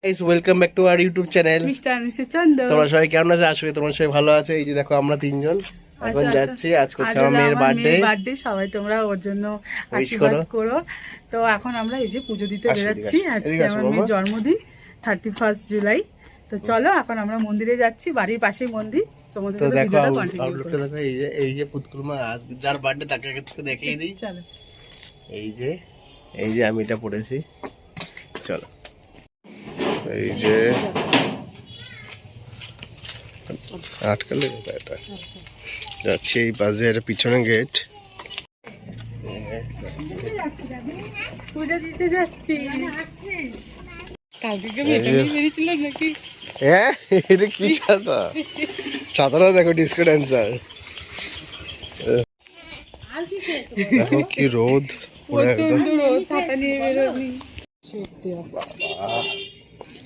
Guys welcome back to our YouTube channel Mr Mrs Chandan. তোমরা সবাই কেমন আছো? আশা করি তোমরা সবাই ভালো আছো। এই যে দেখো আমরা তিনজন এখন যাচ্ছি, আজকে হচ্ছে আমার মেয়ের বার্থডে। সবাই তোমরা ওর জন্য আশীর্বাদ করো। তো এখন আমরা এই যে পুজো দিতে বেরাচ্ছি। আজকে আমার মেয়ের জন্মদিন 31 জুলাই। তো চলো এখন আমরা মন্দিরে যাচ্ছি, বাড়ির পাশেই মন্দির। তোমাদের সাথে ভিডিওটা কন্টিনিউ করব। দেখো এই যে পুতকুলমা যার বার্থডে তাকে আজকে দেখিয়ে দিই। চলো এই যে আমি এটা পড়েছি। চলো এই যে আটকালে এটা যাচ্ছি এই পাশে, এর পিছনে গেট। পূজা দিতে যাচ্ছি। কালকে কি এটা নিয়ে বেরিয়েছিল নাকি? হ্যাঁ, এটা কি ছাতা? ছাতাটা দেখো, ডিসকো ড্যান্সার। দেখো কি রোদ, প্রচন্ড রোদ। ছাতা নিয়ে বেরোনি,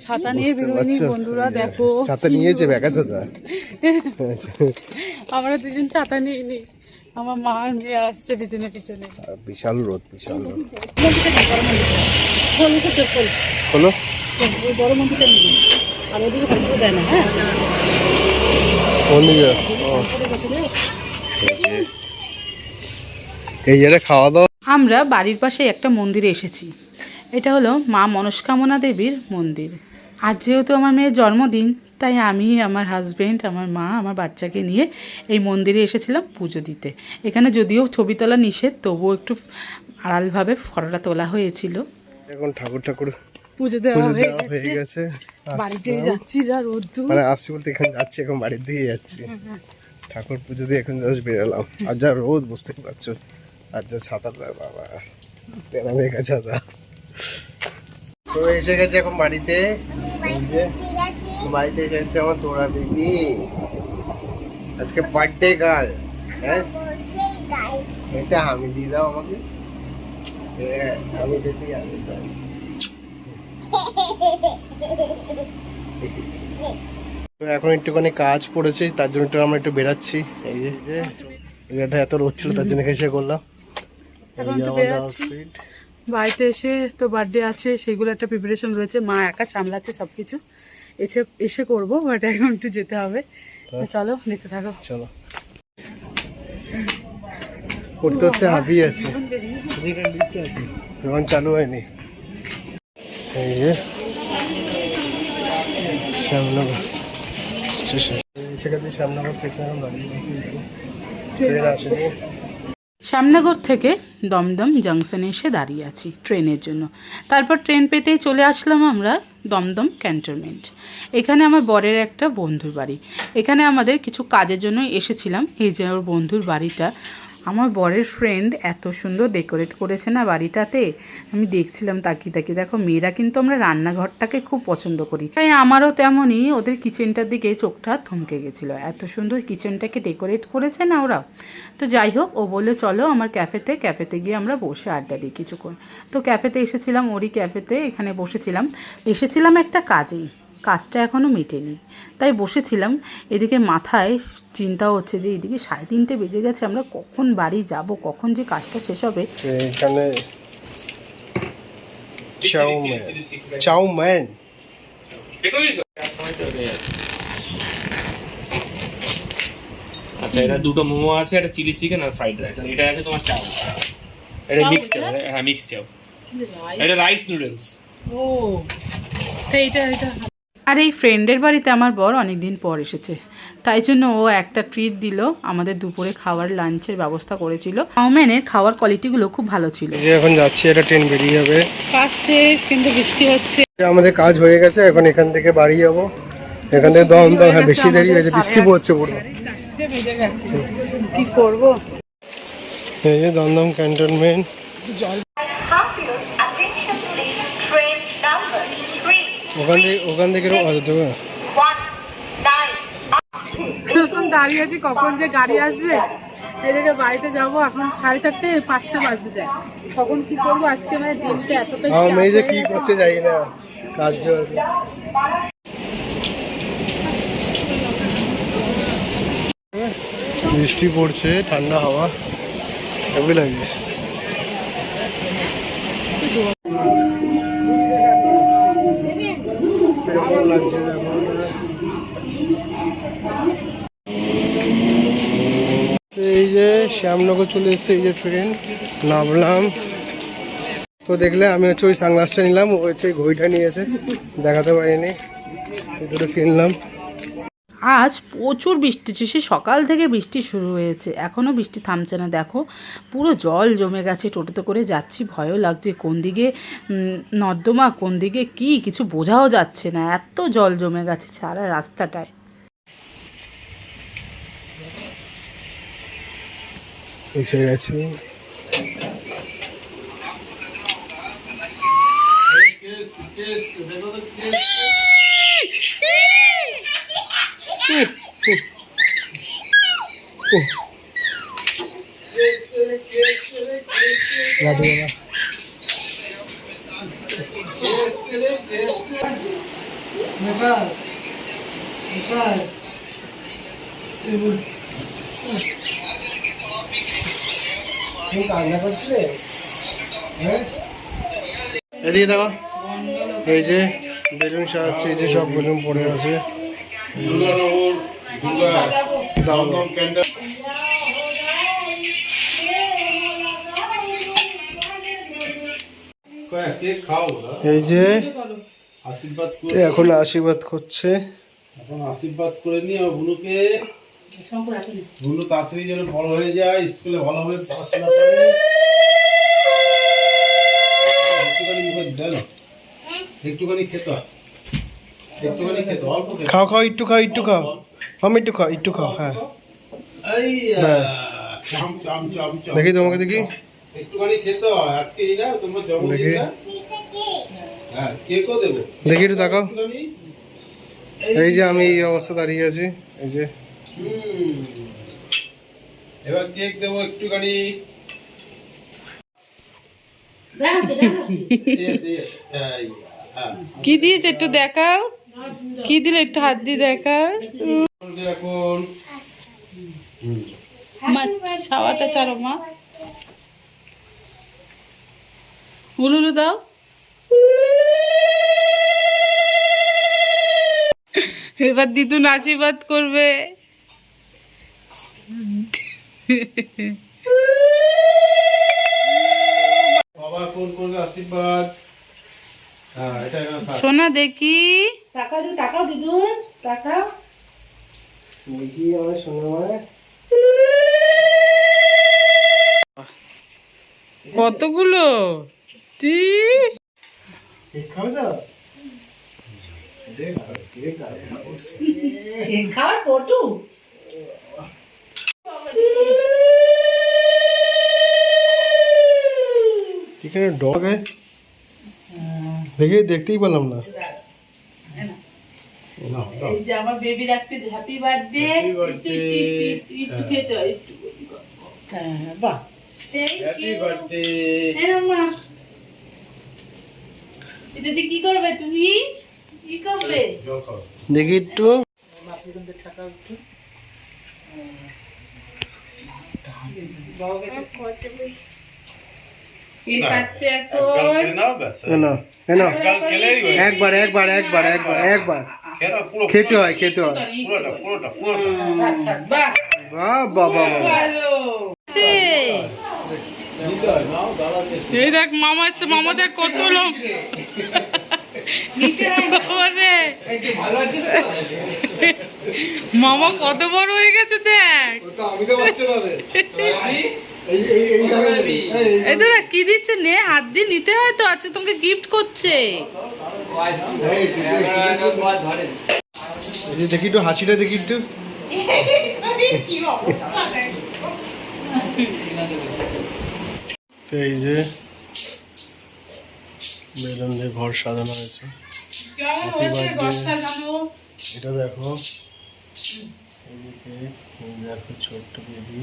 ছাতা নিয়ে বেরোনি বন্ধুরা। দেখো ছাতা নিয়েছে, ব্যাগা ছাতা। আমরা দুজন ছাতা নিয়ে নি। আমার মা আর মেয়ে আসছে পিছনে পিছনে। বিশাল রোদ, বিশাল রোদ। হলো বড় মন্দিরটা নিবি আর ওদিকে ভালো দেয় না। হ্যাঁ, কোন দিকে? এই জায়গায় খাওয়া দাওয়া। আমরা বাড়ির পাশে একটা মন্দিরে এসেছি। এটা হলো মা মনস্কামনা দেবীর মন্দির। আজ যেহেতু আমার মেয়ের জন্মদিন, তাই আমি, আমার হাজব্যান্ড, আমার মা, আমার বাচ্চাকে নিয়ে এই মন্দিরে এসেছিলাম পুজো দিতে। এখানে যদিও ছবি তোলা নিষেধ, তবুও একটু আড়ালভাবে ফটোটা তোলা হয়েছিল। এখন ঠাকুর পুজো দেওয়া হয়ে গেছে। বাড়িতে যাচ্ছি, যা রোদ্দুর। মানে আসছি বলতে এখানে যাচ্ছি, এখন বাড়ির দিকে যাচ্ছি। ঠাকুর পুজো দিয়ে এখন জাস্ট বেরোলাম। আর যা রোদ, বুঝতে পারছো। আর যা ছাতাটা, বাবা তেরা মেঘা ছাতা। তো এসে গেছে এখন বাড়িতে। বাড়িতে এসে আমার তোরা বেবি, আজকে বার্থডে গার্ল। হ্যাঁ, এটা আমি দিয়ে দাও আমাকে। আমি দিতে এখন একটুখানি কাজ পড়েছে, তার জন্য একটু আমরা একটু বেরাচ্ছি। এই যে এটা এত রোদ ছিল, তার জন্য এসে করলাম। বাড়িতে এসে তো বার্থডে আছে, সেগুলো একটা প্রিপারেশন রয়েছে। মা একা সামলাচ্ছে সব কিছু, এসে করবো, বাট এখন একটু যেতে হবে। চলো দেখতে থাকো। চলো, করতে করতে হাঁপিয়ে আছে, এখন চালু হয়নি। এই যে শ্যামনগর স্টেশন, সেখানে শ্যামনগর স্টেশন দাঁড়িয়ে। শ্যামনগর থেকে দমদম জাংশনে এসে দাঁড়িয়ে আছি ট্রেনের জন্য। তারপর ট্রেন পেতেই চলে আসলাম আমরা দমদম ক্যান্টনমেন্ট। এখানে আমার বরের একটা বন্ধুর বাড়ি। এখানে আমাদের কিছু কাজের জন্য এসেছিলাম। এই যে ওর বন্ধুর বাড়িটা, আমার বরের ফ্রেন্ড এত সুন্দর ডেকোরেট করেছে না বাড়িটাতে। আমি দেখছিলাম তাকিয়ে। দেখো, মেয়েরা কিন্তু আমরা রান্নাঘরটাকে খুব পছন্দ করি, তাই আমারও তেমনই ওদের কিচেনটার দিকে চোখটা থমকে গেছিলো। এত সুন্দর কিচেনটাকে ডেকোরেট করেছে না ওরা। তো যাই হোক, ও বললে চলো আমার ক্যাফেতে গিয়ে আমরা বসে আড্ডা দিই কিছুক্ষণ। তো ক্যাফেতে এসেছিলাম, ওরই ক্যাফেতে। এখানে এসেছিলাম একটা কাজটা এখনও মেটেনি, তাই বসেছিলাম। এদিকে মাথায় চিন্তা হচ্ছে যে এদিকে 3:30 বেজে গেছে, আমরা কখন বাড়ি যাব, কখন যে কাজটা শেষ হবে। এখানে চাউম্যান আচ্ছা, এটা দুটো মোমো আছে, একটা চিলি চিকেন আর ফ্রাইড রাইস, আর এটা আছে তোমার চাউ। এটা মিক্সড চাউ। হ্যাঁ, মিক্সড চাউ। এটা রাইস নুডলস। ও, এইটা আর এই ফ্রেন্ডের বাড়িতে আমার বর অনেকদিন পর এসেছে, তাই জন্য ও একটা ট্রিট দিল। আমাদের দুপুরে খাওয়ার লাঞ্চের ব্যবস্থা করেছিল। চাউমিনের খাওয়ার কোয়ালিটিগুলো খুব ভালো ছিল। এখন যাচ্ছি, এটা ট্রেন বেরিয়ে যাবে। কাজ শেষ, কিন্তু বৃষ্টি হচ্ছে। আমাদের কাজ হয়ে গেছে, এখন এখান থেকে বাড়ি যাবো। এখান থেকে দমদম, হ্যাঁ বেশি দেরি হয়েছে, বৃষ্টি পড়ছে পুরো। কি করবো? এই যে দমদম ক্যান্টনমেন্ট। ওখান থেকে দাঁড়িয়ে আছি, কখন যে গাড়ি আসবে। এদিকে বাড়িতে যাবো, এখন 4:30, 5টা বাজতে যায়। তখন কি করবো? আজকে মানে দিনটা এতটাই কি করছে যাই না, কাজ বৃষ্টি পড়ছে, ঠান্ডা হাওয়া, কেমন লাগে। কিরকম লাগছে দেখো। এই যে শ্যামনগর চলে এসছে, এই যে ট্রেন নামলাম। তো দেখলে আমি হচ্ছে ওই সানগ্লাসটা নিলাম, ও হচ্ছে ঘড়িটা নিয়েছে, দেখাতে পারিনি, দুটো কিনলাম। আজ প্রচুর বৃষ্টি হচ্ছে, সে সকাল থেকে বৃষ্টি শুরু হয়েছে, এখনও বৃষ্টি থামছে না। দেখো পুরো জল জমে গেছে, টোটোতে করে যাচ্ছি, ভয়ও লাগছে, কোন দিকে নর্দমা কোন দিকে কি কিছু বোঝাও যাচ্ছে না, এত জল জমে গেছে সারা রাস্তাটায়। এসে গেছি। এদিকে দেখো, এই যে বেলুন সাজাচ্ছে, এই যে সব বেলুন পড়ে আছে। এই যে এখন আশীর্বাদ করছে, এখন আশীর্বাদ করে নি আর বুনুকে, বুনু তাড়াতাড়ি যেন বড় হয়ে যায়, স্কুলে ভালোভাবে পড়াশোনা করে। একটুখানি মুখে দেন, একটুখানি খেতে হয়, একটুখানি খেতে, অল্প খেতে। খাও খাও, একটু খাও, একটু খাও, আমি একটু খাও, একটু খাও। হ্যাঁ এই ব্যাস। চাম চাম চাম চাম। দেখি তোমাকে, দেখি একটুখানি খেতে হয়, আজকে এই না তোমার জন্মদিন না? হ্যাঁ, কেকও দেবো, দেখি একটু তাকাও। একটুখানি। এই যে আমি এই অবস্থা দাঁড়িয়ে আছি, এই যে এবার কেক দেবো একটুখানি। কি দিয়েছে একটু দেখাও, কি দিলে একটু হাত দিয়ে দেখাও। এখন ছাওয়াটা ছাড়ো মা, উলুলু দাও। এবার দিদুন আশীর্বাদ করবে। বাবা কোন করবে আশীর্বাদ? হ্যাঁ, এটা এখানে থাক। সোনা দেখি, তাকাও তাকাও দিদুন, তাকাও। দেখি আমার শোনা হয় কতগুলো খাবে তো খাওয়ার পটু। এখানে ডগ দেখে দেখতেই পেলাম না। এই যে আমার বেবির আজকে হ্যাপি বার্থডে, একটু খেতে হয়, একটু। হ্যাঁ বাহ, হ্যাপি বার্থডে। এটা দিয়ে কি করবে তুমি, কি করবে? দেখি একটু, কে খাচ্ছে এখন? না না, একবার একবার একবার একবার একবার খেতে হয়, খেতে হয়। বাহ বাহ বাবা ভালো। এই দেখ মামা আছে, মামা দেখ কত লোক। মামা কত বড় হয়ে গেছে দেখ। এই তোরা কি দিচ্ছে, নে হাত দিয়ে নিতে হয় তো, আজকে তোমাকে গিফট করছে। দেখি একটু হাসিটা, দেখি একটু। তো এই যে বেলুন দিয়ে ঘর সাজানো হয়েছে। এটা দেখো, এদিকে দেখো ছোট্ট বেবি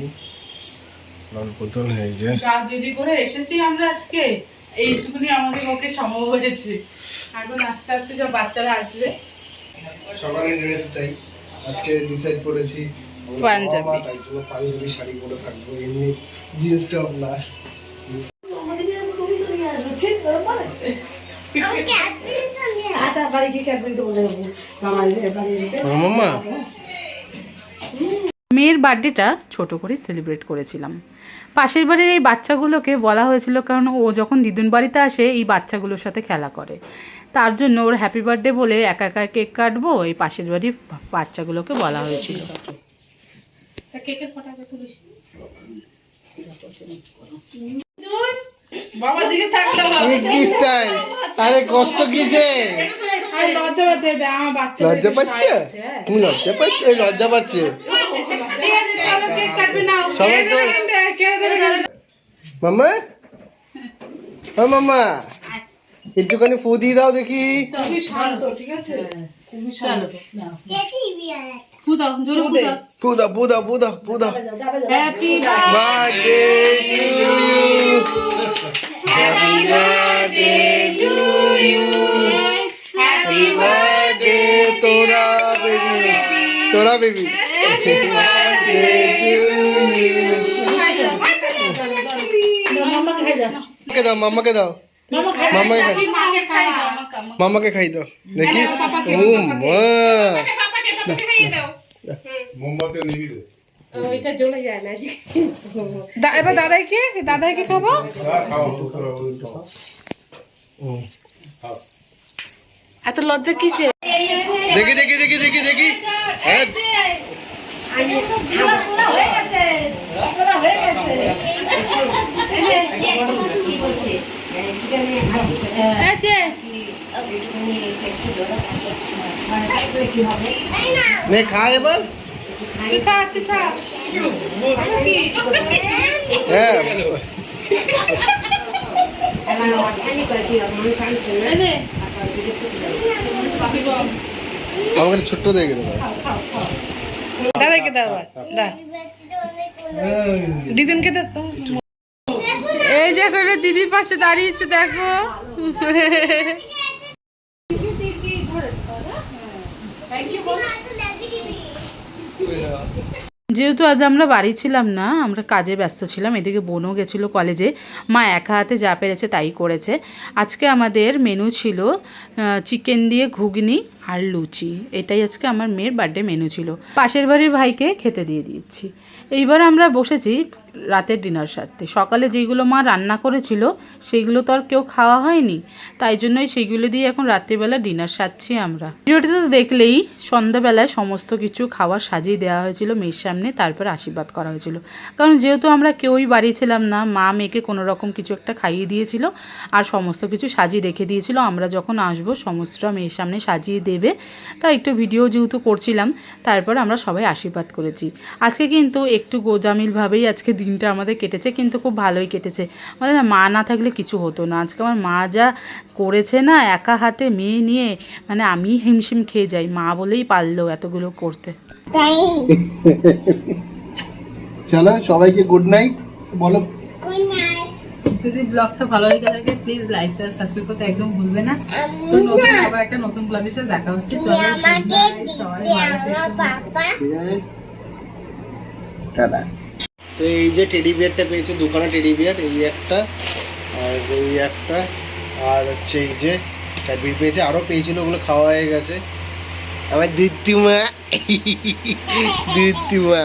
লাল বোতল, এই যে দিদি করে এসেছি আমরা আজকে, এইটুকুনি আমাদের পক্ষে সম্ভব হয়েছে। এখন আস্তে আস্তে সব বাচ্চারা আসবে। সকালের ড্রেসটাই আজকে ডিসাইড করেছি পাঞ্জাবি, তাই জন্য পাঞ্জাবি শাড়ি পরে থাকবো, এমনি জিন্স টপ না। আচ্ছা মাম্মা মেয়ের বার্থডেটা ছোট করে সেলিব্রেট করেছিলাম। পাশের বাড়ির এই বাচ্চাগুলোকে বলা হয়েছিল, কারণ ও যখন দিদুন বাড়িতে আসে এই বাচ্চাগুলোর সাথে খেলা করে, তার জন্য ওর হ্যাপি বার্থডে বলে একা একা কেক কাটবো, এই পাশের বাড়ির বাচ্চাগুলোকে বলা হয়েছিল। বাবার দিকে থাকতে হবে। কি স্টাইল? আরে কষ্ট কিসে? লজ্জা পাচ্ছে, আমার বাচ্চা লজ্জা পাচ্ছে? তুমি লজ্জা পাচ্ছ? এই লজ্জা পাচ্ছে। ঠিক আছে, চলো কেক কাটবে নাও। সবাই তো মাম্মা, ও মাম্মা একটুখানি ফু দিয়ে দাও দেখি। খুবই শান্ত, ঠিক আছে? খুবই শান্ত। ফু দাও, জোরে ফু দাও। ফু দাও, ফু দাও, ফু দাও, ফু দাও। Happy birthday to you, happy birthday to you, happy birthday Tora baby, Tora baby, happy birthday to you. মাম্মাকে দাও, মাম্মাকে দাও, মাম্মাকে খাই, মাম্মাকে খাই দাও দেখি। ও মা, মোমবাতি নিবি দে। এবার দাদাইকে খাবো। খাও তো, খাও। এত লজ্জা কিসে? দেখি দেখি দেখি দেখি দেখি। হ্যাঁ নে খা এবার। হ্যাঁ আমাকে ছোট্ট দেখে দেবো। দাদাকে দাও, দিদিনকে দাও। এই দেখো, দিদির পাশে দাঁড়িয়েছে, দেখো। যেহেতু আজ আমরা বাড়ি ছিলাম না, আমরা কাজে ব্যস্ত ছিলাম, এদিকে বোনও গেছিলো কলেজে, মা একা হাতে যা পেরেছে তাই করেছে। আজকে আমাদের মেনু ছিল চিকেন দিয়ে ঘুগনি আর লুচি, এটাই আজকে আমার মেয়ের বার্থডে মেনু ছিল। পাশের বাড়ির ভাইকে খেতে দিয়ে দিচ্ছি। এইবার আমরা বসেছি রাতের ডিনার সারতে। সকালে যেগুলো মা রান্না করেছিল সেইগুলো তো আর কেউ খাওয়া হয়নি, তাই জন্যই সেইগুলো দিয়ে এখন রাত্রিবেলা ডিনার সারছি আমরা। ভিডিওটি তো দেখলেই সন্ধ্যাবেলায় সমস্ত কিছু খাবার সাজিয়ে দেওয়া হয়েছিল মেয়ের সামনে, তারপর আশীর্বাদ করা হয়েছিল। কারণ যেহেতু আমরা কেউই বাড়ি ছিলাম না, মা মেয়েকে কোনো রকম কিছু একটা খাইয়ে দিয়েছিল আর সমস্ত কিছু সাজিয়ে রেখে দিয়েছিল। আমরা যখন আসবো সমস্তটা মেয়ের সামনে সাজিয়ে দেবে, তাই একটু ভিডিও যেহেতু করছিলাম, তারপর আমরা সবাই আশীর্বাদ করেছি। আজকে কিন্তু একটু গোজামিলভাবেই আজকে দিনটা আমাদের কেটেছে, কিন্তু খুব ভালোই কেটেছে। মানে না, মা না থাকলে কিছু হতো না। আজকে আমার মা যা করেছে না একা হাতে মেয়ে নিয়ে, মানে আমি হিমশিম খেয়ে যাই, মা বলেই পারলো এতগুলো করতে। চলো সবাইকে গুড নাইট বলো। যদি ব্লগটা ভালো লেগে থাকে প্লিজ লাইক শেয়ার সাবস্ক্রাইব করতে একদম ভুলবে না। তো নতুন আবার একটা নতুন ব্লগের সাথে দেখা হচ্ছে। টাটা। তো এই যে টেডি বিয়ারটা পেয়েছে দোকানে, টেডি বিয়ার এই একটা আর এই একটা, আর হচ্ছে এই যে ক্যাডবেরি পেয়েছে, আরও পেয়েছিল, ওগুলো খাওয়া হয়ে গেছে। আমার দিদিমা, দিদিমা